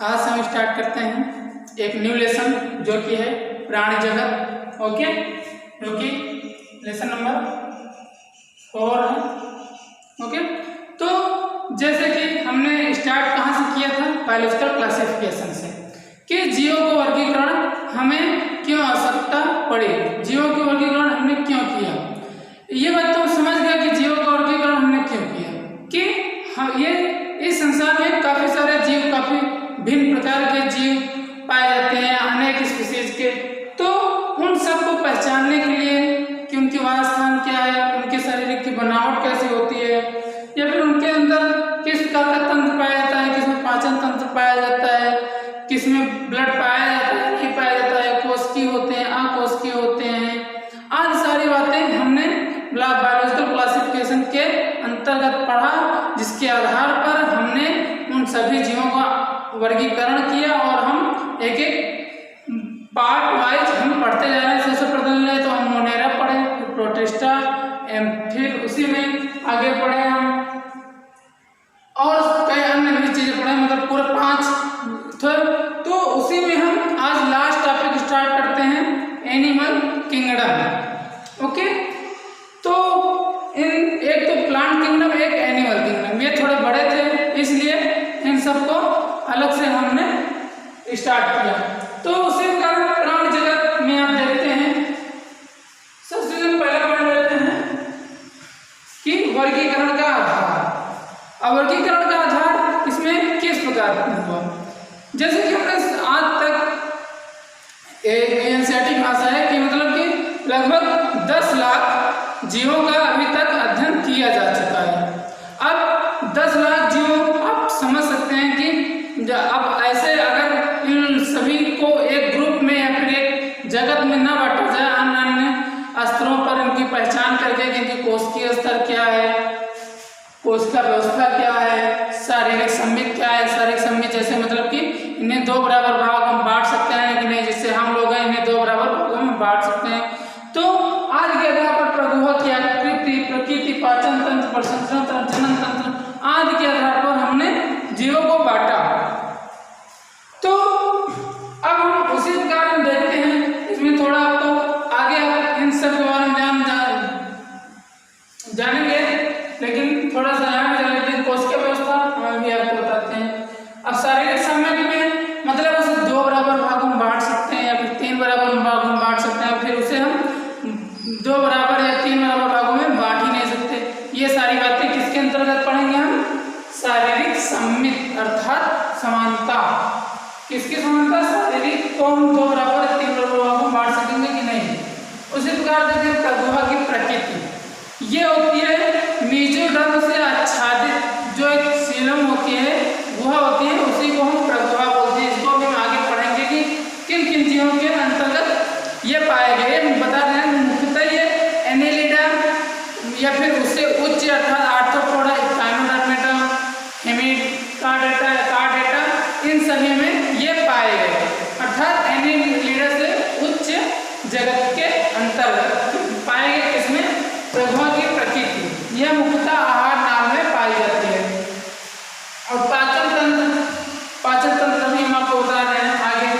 आज से हम स्टार्ट करते हैं एक न्यू लेसन जो कि है प्राणी जगत। ओके, जो कि लेसन नंबर 4 है। ओके, तो जैसे कि हमने स्टार्ट कहाँ से किया था, बायोलॉजिकल क्लासिफिकेशन से, कि जीवों को वर्गीकरण हमें क्यों आवश्यकता पड़ी, जीवों के वर्गीकरण हमने क्यों किया। ये बात तो समझ गया कि जीवों का वर्गीकरण हमने क्यों किया, कि ये इस संसार में काफी सारे जीव, काफी भिन्न प्रकार के जीव पाए जाते हैं, अनेक स्पीसीज के। तो उन सबको पहचानने के लिए कि उनके वास स्थान क्या है, उनके शरीर की बनावट कैसी होती है, या फिर उनके अंदर किस प्रकार का तंत्र पाया जाता है, किसमें पाचन तंत्र पाया जाता है, किसमें ब्लड पाया जाता है, नहीं पाया जाता है, कोशिकीय होते हैं, अकोशिकीय होते हैं, आदि सारी बातें हमने बायोलॉजिकल क्लासिफिकेशन के अंतर्गत पढ़ा, जिसके आधार पर हमने उन सभी जीवों का वर्गीकरण किया और हम एक एक पार्ट वाइज हम पढ़ते जा रहे हैं। सबसे पढ़ने तो हम मोनेरा पढ़े, फिर प्रोटिस्टा, फिर उसी में आगे पढ़े हम और कई अन्य भी चीजें पढ़े, मतलब पूरे 5 थे। तो उसी में हम आज लास्ट टॉपिक स्टार्ट करते हैं, एनिमल किंगडम। ओके, तो एक तो प्लांट किंगडम, एक एनिमल किंगडम, ये थोड़े बड़े थे, इसलिए इन सबको अलग से हमने स्टार्ट किया। तो उसी कारण प्राणी जगत में आप देखते हैं, सबसे पहले पढ़ लेते हैं कि वर्गीकरण का आधार। अब वर्गीकरण का आधार इसमें किस प्रकार हुआ, जैसे कि हमने आज तक एनसीईआरटी भाषा है कि मतलब कि लगभग 10 लाख जीवों का अभी तक अध्ययन किया जा चुका है। अब 10 लाख जीवों, आप समझ सकते हैं कि अब ऐसे अगर इन सभी को एक ग्रुप में या फिर एक जगत में न बांटा जाए, अन्य अन्य स्तरों पर इनकी पहचान करके कि इनकी कोशिकीय स्तर क्या है, कोशिका व्यवस्था क्या है, शारीरिक संबित क्या है। शारीरिक संबित जैसे मतलब कि इन्हें 2 बराबर भाग हम बांट सकते हैं कि नहीं, जिससे हम लोग हैं इन्हें 2 बराबर भागों में बांट सकते हैं। तो आज के आधार पर प्रगुह की आकृति, प्रकृति, पाचन तंत्र, प्रसंस्करण तंत्र, जनन तंत्र आदि के आधार पर हमने जीवों को बांटा। तो अब हम उसी प्रकार हम देखते हैं, इसमें थोड़ा आपको आगे आप इन सब के बारे में जानेंगे, लेकिन थोड़ा सा यहाँ जान लेते हैं। कोशिका व्यवस्था हम भी आपको बताते हैं। अब शारीरिक संबंध में मतलब उसे 2 बराबर भागों में बांट सकते हैं या फिर 3 बराबर भागों में बांट सकते हैं, फिर उसे हम 2 बराबर या 3 बराबर भागों में बांट ही नहीं सकते। ये सारी बातें किसके अंतर्गत पढ़ेंगे हम, शारीरिक सम्मित अर्थात समानता। किसकी समानता, शारीरिक को हम 2 बराबर या 3 बराबर भागों में बांट सकेंगे कि नहीं। उसी प्रकार देखिए प्रगुहा की प्रकृति, ये होती है मेसोडर्म से आच्छादित जो एक सीलम होती है, गुहा होती है, उसी को हम प्रगुहा बोलते हैं। इसको भी हम आगे पढ़ेंगे कि किन किन जीवों के अंतर्गत ये पाए गए। बता दें मुख्यतः ये एनेलिडा या फिर उससे उच्च अर्थात आर्थ्रोपोडा, एकाइनोडर्मेटा, हेमिकार्डेटा, कार्डेटा, इन सभी में ये पाए गए, अर्थात एनेलिडा से उच्च जगत के अंतर्गत पाए गए। इसमें प्रगुहा की प्रकृति यह मुख्यतः आहार नाल में पाई जाती है। और पाचन तंत्र भी हम आपको बता रहे हैं, आगे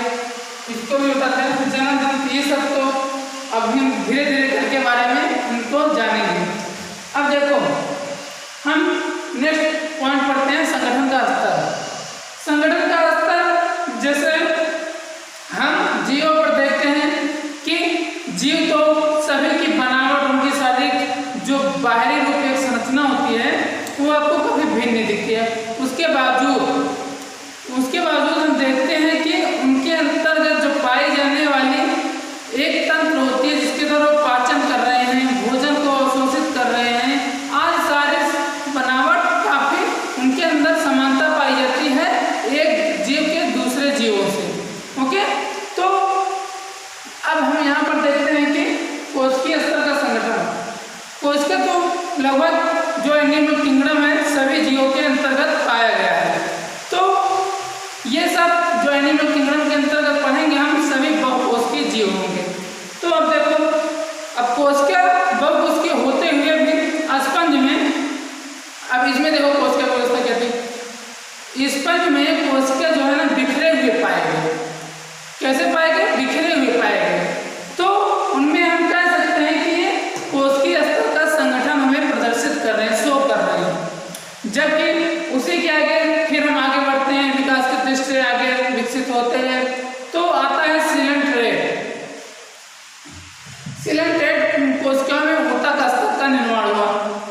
इसको भी बताते हैं। जनन तंत्र, ये सब तो अब हम धीरे धीरे करके बारे में इनको जानेंगे। अब देखो हम नेक्स्ट पॉइंट पढ़ते हैं, संगठन का स्तर। संगठन का स्तर, जैसे हम जीवों पर देखते हैं कि जीव तो सभी की बनावट, उनकी शारीरिक जो बाहरी रूप एक संरचना होती है वो आपको कभी भिन्न नहीं दिखती है। उसके बावजूद हम देखते हैं कि उनके अंतर्गत जो पाई जाने वाली एक तंत्र होती है, जिसके द्वारा वो पाचन कर रहे हैं, भोजन को अवशोषित कर रहे हैं, आज सारे बनावट काफी उनके अंदर समानता पाई जाती है एक जीव के दूसरे जीवों से। ओके, तो अब हम यहाँ पर देखते हैं कि कोशिकीय स्तर का संगठन। कोशिका तो लगभग जो एनिमल किंगडम है सभी जीवों के अंतर्गत पाया गया है। तो ये सब जो एनिमल किंगडम के अंतर्गत पढ़ेंगे हम, सभी बहुकोशिकीय जीव होंगे। तो अब देखो, अब कोशिका बहुकोशिकीय होते हुए भी स्पंज में, अब इसमें देखो कोशिका व्यवस्था क्या थी। स्पंज में कोशिका जो है ना बिखरे जबकि उसी के आगे फिर हम आगे बढ़ते हैं, विकास की दृष्टि से आगे विकसित होते हैं, तो आता है सिलेंट्रेट। सिलेंट्रेट कोशिका में ऊतक स्तर का निर्माण हुआ।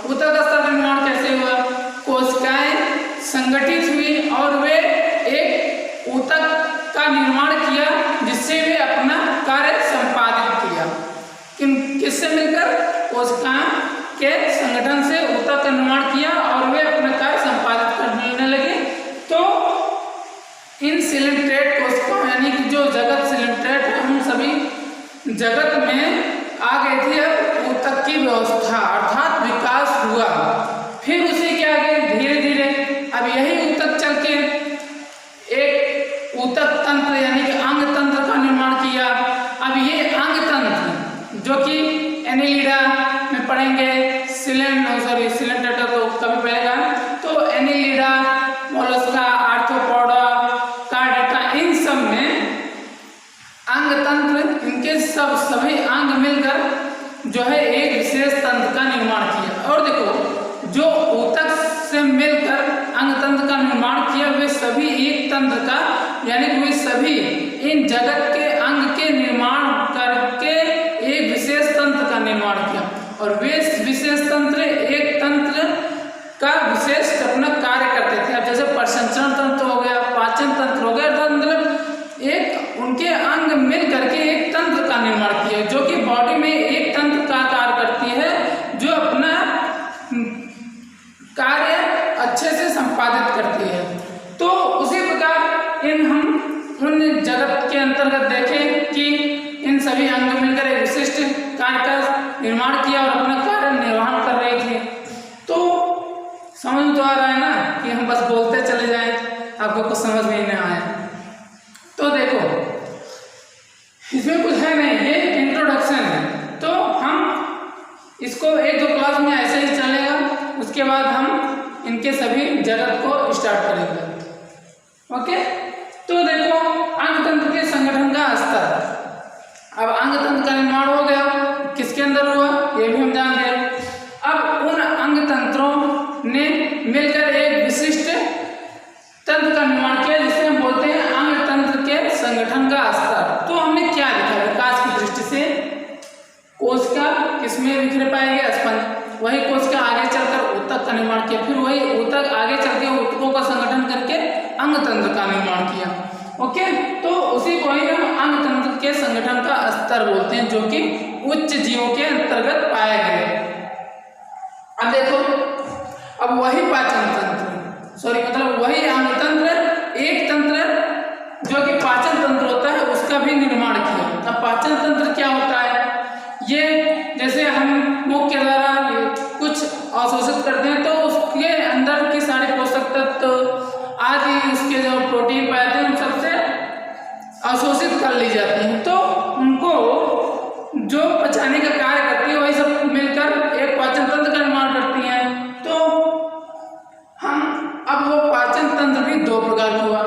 ऊतक स्तर का निर्माण कैसे हुआ? कोशिकाएं संगठित हुई और वे एक ऊतक का निर्माण किया, जिससे वे अपना कार्य संपादित किया। किससे मिलकर? कोशिका के संगठन से ऊतक का निर्माण किया और वे अपना कार्य संपादित करने लगे। तो इन सिलेंट्रेट कोशिकाओं यानी कि जो जगत सिलेंट्रेट है, उन सभी जगत में आ गई थी अब ऊतक की व्यवस्था, अर्थात विकास हुआ। फिर उसी के आगे धीरे धीरे अब यही ऊतक चल के एक ऊतक तंत्र यानी कि अंग तंत्र का निर्माण किया। अब ये अंग तंत्र जो कि एनिलिडा में पढ़ेंगे, सिलेंट्रेटा तो कभी पढ़ेगा, तो एनिलिडा, मोलस्का, आर्थ्रोपोडा, कार्डेटा, इन सब में अंग तंत्र, इनके सभी अंग मिलकर जो है एक विशेष तंत्र का निर्माण किया। और देखो, जो ऊतक से मिलकर अंग तंत्र का निर्माण किया, वे सभी एक तंत्र का यानी वे सभी इन जगत के अंग के निर्माण करके एक विशेष तंत्र का निर्माण किया। और वे विशेष तंत्र एक तंत्र का विशेष अपना कार्य करते थे। अब जैसे प्रसंचरण तंत्र हो गया, पाचन तंत्र हो गया, अर्थात मतलब एक उनके अंग मिल करके एक तंत्र का निर्माण किया, जो कि बॉडी में एक तंत्र का कार्य करती है, जो अपना कार्य अच्छे से संपादित करती है। तो उसी प्रकार हम उन जगत के अंतर्गत देखें कि इन सभी अंग मिलकर एक विशिष्ट कार्य का निर्माण किया और अपना कार्य निर्वहन कर रहे थे। तो समझ तो आ रहा है ना कि हम बस बोलते चले जाएं, आपको कुछ समझ में नहीं आया। तो देखो, इसमें कुछ है नहीं, ये इंट्रोडक्शन है। तो हम इसको एक दो क्लास में ऐसे ही चलेगा, उसके बाद हम इनके सभी जगत को स्टार्ट करेंगे। ओके, तो देखो अंग तंत्र के संगठन का स्तर। अब अंग तंत्र का निर्माण हो गया, किसके अंदर हुआ ये भी हम जान गए। अब उन अंग तंत्रों ने मिलकर एक विशिष्ट तंत्र का निर्माण किया, जिसे हम बोलते हैं अंग तंत्र के संगठन का स्तर। तो हमने क्या लिखा विकास की दृष्टि से? कोशिका किसमें बिखरे पाएंगे? स्पंज। वही कोशिका आगे चलकर ऊतक का निर्माण किया, फिर वही ऊतक आगे चल के ऊतकों का संगठन करके अंग तंत्र का निर्माण किया। ओके, तो उसी को ही हम अंग तंत्र के संगठन का स्तर बोलते हैं, जो कि उच्च जीवों के अंतर्गत पाए गए। अब देखो, अब वही पाचन तंत्र, मतलब वही अंग तंत्र, एक तंत्र जो कि पाचन तंत्र होता है, उसका भी निर्माण किया। अब पाचन तंत्र क्या होता है? ये जैसे हम मुख के द्वारा कुछ अवशोषित करते हैं, तो उसके अंदर की सारे पोषक तत्व आदि, उसके जो प्रोटीन पाते हैं, उन सबसे अवशोषित कर ली जाती हैं। तो उनको जो पचाने का कार्य करती है, वही सब मिलकर एक पाचन तंत्र का निर्माण करती हैं। तो हम अब वो पाचन तंत्र भी दो प्रकार का हुआ,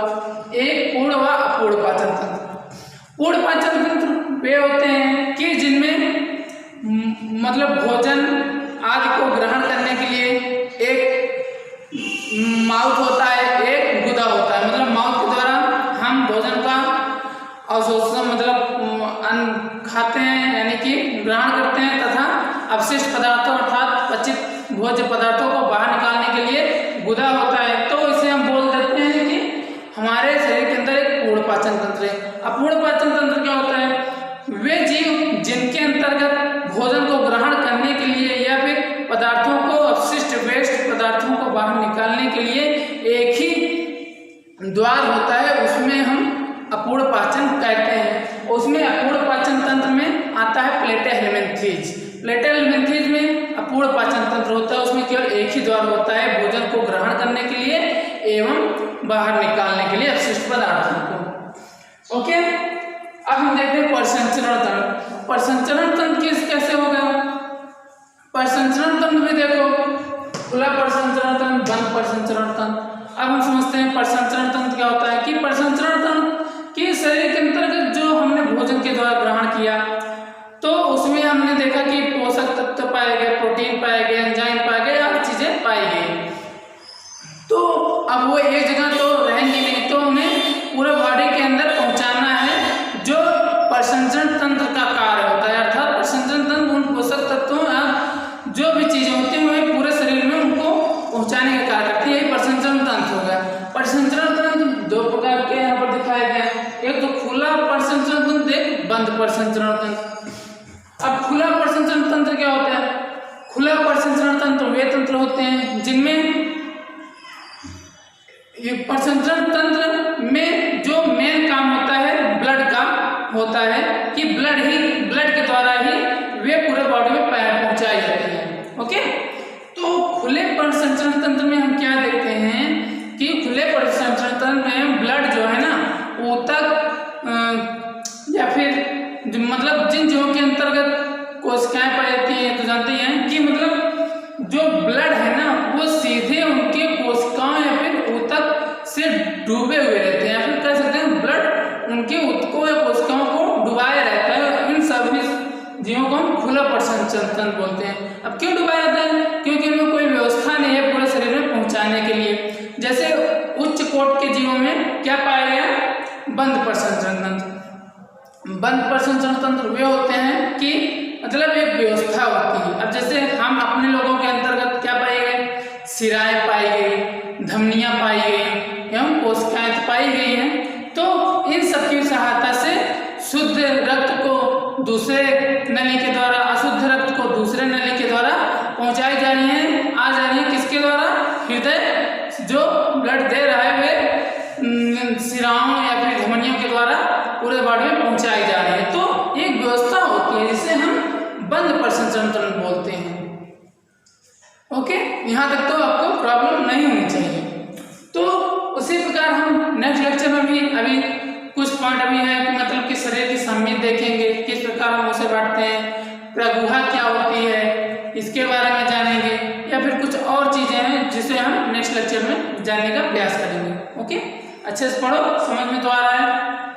एक पूर्ण व अपूर्ण पाचन तंत्र। पूर्ण पाचन तंत्र वे होते हैं कि जिनमें मतलब भोजन आदि को ग्रहण करने के लिए एक माउथ होता है, एक गुदा होता है। मतलब माउथ के द्वारा हम भोजन का अवशोषण मतलब अन्न खाते हैं यानी कि ग्रहण करते हैं, तथा अवशिष्ट पदार्थों अर्थात पचित भोज्य पदार्थों को बाहर निकालने के लिए गुदा होता है। तो इसे हम बोल देते हैं कि हमारे शरीर के अंदर एक पूर्ण पाचन तंत्र है। अपूर्ण पाचन तंत्र क्या होता है? वे जीव जिनके अंतर्गत भोजन को ग्रहण करने के लिए या फिर पदार्थों को अपशिष्ट वेस्ट पदार्थों को बाहर निकालने के लिए एक ही द्वार होता है, उसमें हम अपूर्ण पाचन कहते हैं। उसमें अपूर्ण पाचन तंत्र में आता है प्लेटा हेलमिंथेज। प्लेटा हेलमिंथेज में अपूर्ण पाचन तंत्र होता है, उसमें केवल एक ही द्वार होता है भोजन को ग्रहण करने के लिए एवं बाहर निकालने के लिए अपशिष्ट पदार्थों को। ओके, अब हम देखते हैं प्रसंचरण तंत्र। प्रसंचरण तंत्र कैसे होगा? प्रसंचरण तंत्र में देखो, खुला प्रसंचरण तंत्र, बंद प्रसंचरण तंत्र। अब हम समझते हैं प्रसंचरण तंत्र क्या होता है। कि प्रसंचरण तंत्र कि शरीर के अंतर्गत जो हमने भोजन के द्वारा ग्रहण किया, तो उसमें हमने देखा कि पोषक तत्व पाए गए, प्रोटीन पाए गए, एंजाइम पाए गए, हर चीजें पाई गई। अब वो एक जगह तो रहेंगे नहीं, तो उन्हें पूरे बॉडी के अंदर पहुंचाना है जो प्रसंचरण तंत्र का कार्य होता है। अर्थात प्रसंचरण तंत्र उन पोषक तत्वों या जो भी चीजें होती हैं वह पूरे शरीर में उनको पहुंचाने का कार्य करती है, यही प्रसंचरण तंत्र हो गया। प्रसंचरण तंत्र दो प्रकार के यहाँ पर दिखाया गया है, एक तो खुला प्रसंचरण तंत्र, एक बंद प्रसंचरण तंत्र। अब खुला प्रसंचरण तंत्र क्या होता है? खुला प्रसंचरण तंत्र वे तंत्र होते हैं जिनमें प्रसंचरण तंत्र में जो मेन काम होता है ब्लड का होता है कि ब्लड के द्वारा ही वे पूरे बॉडी में पहुंचाई जाती है। ओके, तो खुले प्रसंचरण तंत्र में हम क्या देखते हैं कि खुले प्रसंचरण तंत्र में ब्लड जो है ना ऊतक या फिर मतलब जिन जगहों के अंतर्गत कोशिकाएं पाई जाती हैं, तो जानते हैं कि मतलब जो ब्लड है ना वो सीधे उनके कोशिकाओं या फिर ऊतक से डूबे हुए रहते हैं, या फिर कह सकते हैं ब्लड उनके ऊतकों या कोशिकाओं को डुबाया रहता है। इन सभी जीवों को हम खुला प्रसंचरण तंत्र बोलते हैं। अब क्यों डुबाया जाता है? क्योंकि इनमें कोई व्यवस्था नहीं है पूरे शरीर में पहुंचाने के लिए। जैसे उच्च कोटि के जीवों में क्या पाया गया? बंद प्रसंचरण तंत्र। बंद प्रसंचरण तंत्र वे होते हैं कि मतलब एक व्यवस्था होती है। अब जैसे हम अपने लोगों के अंतर्गत क्या पाए गए? शिराएं पाई गई, धमनियां पाई गई एवं कोशिकाएं पाई गई हैं। तो इन सब की सहायता से शुद्ध रक्त को दूसरे नली के द्वारा, अशुद्ध रक्त को दूसरे नली के द्वारा पहुंचाई जा रही है, आ जा रही है। किसके द्वारा? हृदय जो ब्लड दे रहा है वे शिराओं या फिर धमनियों के द्वारा पूरे बॉडी में पहुंचाई जा रही है। तो एक व्यवस्था होती है जिसे हम बंद प्रसंचरण तंत्र बोलते हैं। ओके, यहाँ तक तो आपको प्रॉब्लम नहीं होनी चाहिए। तो उसी प्रकार हम नेक्स्ट लेक्चर में भी अभी कुछ पॉइंट अभी है कि मतलब कि शरीर की संमित देखेंगे, किस प्रकार हम उसे बांटते हैं, प्रगुहा क्या होती है इसके बारे में जानेंगे, या फिर कुछ और चीजें हैं जिसे हम नेक्स्ट लेक्चर में जानने का प्रयास करेंगे। ओके, अच्छे से पढ़ो, समझ में तो आ रहा है।